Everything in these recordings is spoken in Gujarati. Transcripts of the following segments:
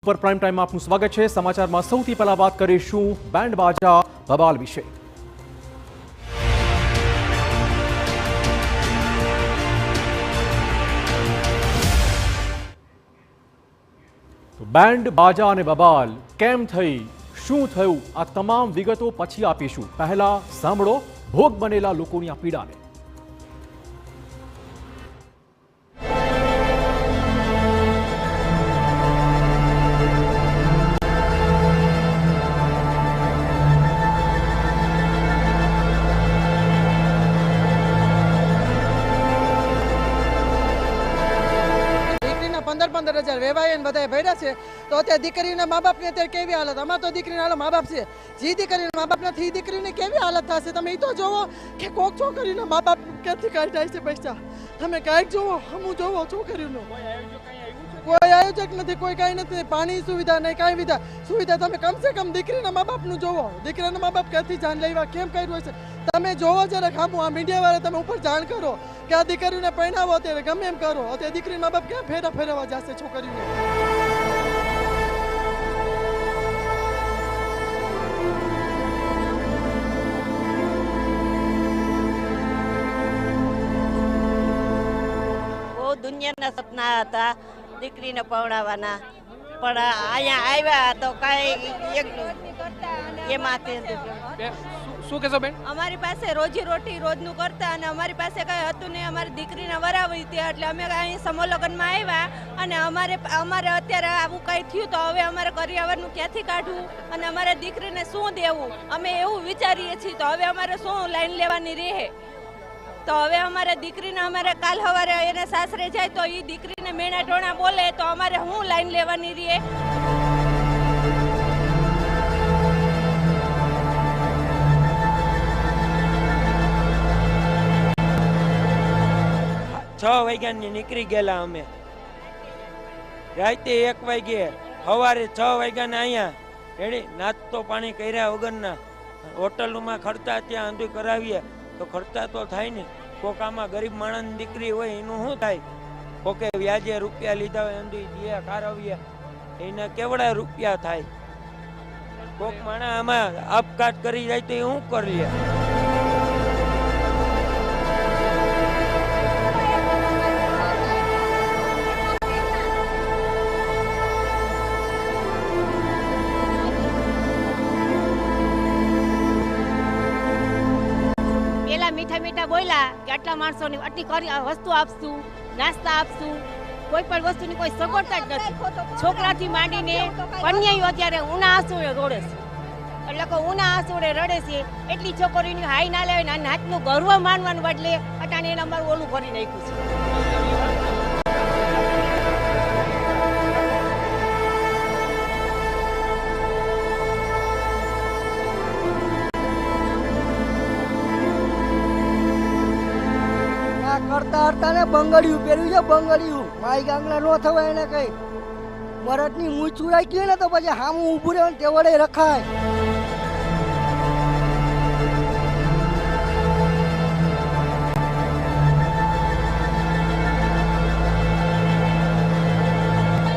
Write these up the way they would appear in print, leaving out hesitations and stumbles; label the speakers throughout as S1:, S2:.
S1: પર પ્રાઇમ ટાઈમમાં આપનું સ્વાગત છે। સમાચારમાં સૌથી પહેલા વાત કરીશું બેન્ડ બાજા બબાલ વિશે। બેન્ડ બાજા અને બબાલ કેમ થઈ, શું થયું, આ તમામ વિગતો પછી આપીશું। પહેલા સાંભળો ભોગ બનેલા લોકોની આ પીડાને।
S2: વેવાયન બધા ભર્યા છે તો અત્યારે દીકરીના મા બાપની અત્યારે કેવી હાલત, અમારે તો દીકરીના હાલ મા બાપ છે, જે દીકરીના મા બાપ નથી એ દીકરીની કેવી હાલત થશે। તમે એ તો જોવો કે કોક છોકરીના મા બાપ ક્યાંથી કાઢી જાય છે પૈસા, તમે કાંઈક જોવો, હમું જોવો છોકરીનું કોઈ આયોજક નથી, કોઈ કાંઈ નથી, પાણી સુવિધા નહીં, કાંઈ સુવિધા તમે કમસે કમ દીકરીના મા બાપનું જોવો। દીકરીના મા બાપ ક્યાંથી જાણ લેવા કેમ કર્યું હોય છે તમે જોવો જરા ખામું, આ મીડિયા વાળા તમે ઉપર જાણ કરો કે આ દીકરીને પહેણાવો, અત્યારે ગમે એમ કરો, અત્યારે દીકરીના મા બાપ ક્યાં ફેરવા જશે છોકરીને।
S3: બહુ દુનિયાના સપના હતા દીકરીને પરણાવવાના, પણ અહીંયા આવ્યા તો કાંઈ એમાંથી
S4: શું કહેશો બેન?
S3: અમારી પાસે રોજી રોટી રોજનું કરતા અને અમારી પાસે કઈ હતું નહીં, અમારી દીકરીને વરાવી હતી એટલે અમે અહીં સમૂહ લગ્નમાં આવ્યા અને અમારે અત્યારે આવું કંઈ થયું તો હવે અમારે કરિયાવરનું ક્યાંથી કાઢવું અને અમારે દીકરીને શું દેવું, અમે એવું વિચારીએ છીએ। તો હવે અમારે શું લાઈન લેવાની રહે, તો હવે અમારે દીકરીને અમારે કાલ સવારે એને સાસરે જાય તો એ દીકરીને મેણા ઢોણા બોલે તો અમારે શું લાઈન લેવાની રહે।
S4: 6 વાગ્યાની નીકળી ગયેલા અમે, રાતે 1 વાગ્યે, સવારે 6 વાગ્યાના અહીંયા રેડી નાસ્તો પાણી કર્યા વગરના હોટલમાં ખર્ચા ત્યાં આંધુ કરાવીએ તો ખર્ચા તો થાય ને। કોક આમાં ગરીબ માણસની દીકરી હોય એનું શું થાય, કોકે વ્યાજે રૂપિયા લીધા હોય આંધુ દિયા કારવીએ એને કેવડા રૂપિયા થાય, કોક માણસ આમાં આપઘાત કરી જાય તો એ શું કરી લે।
S3: મીઠા બોલ્યા કે આટલા માણસોની આટલી વસ્તુ આપશું, નાસ્તા આપશું, કોઈ પણ વસ્તુની કોઈ સગવડતા જ નથી। છોકરાથી માંડીને કન્યાઓ અત્યારે ઉના આંસુડે રોડે છે, એટલે કે ઉના આંસુડે રડે છે, એટલી છોકરીની હાઈ ના લેવાય, નાતનું ગર્વ માનવાનું બદલે અટાણે એને અમારું ઓલું ભરી નાખ્યું છે।
S2: કરતા હરતા ને બંગડિયું પહેર્યું છે, બંગડિયું માઈ ગાંગલા નો થવાય એને કઈ મરદની મૂછ ચુરાઈ ગઈ ને તો પછી હામું ઊભું રહે તે વડે રખાય।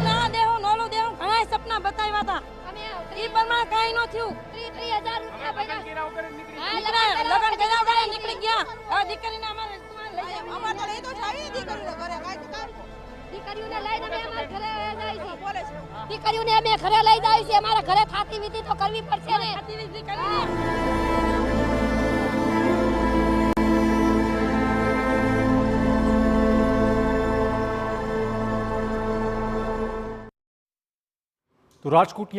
S5: ના દેવું નોલું દેવું ઘણા સપના બતાવ્યા હતા, ઈ પ્રમાણે કાંઈ ન થયું। 30,000 રૂપિયા લગન કર્યા વગર નીકળી ગયા। હવે દીકરીને અમારે દીકરીઓને અમે ઘરે લઈ જાય છે, અમારા ઘરે થાતી વિધિ તો કરવી પડશે ને।
S1: તો રાજકોટની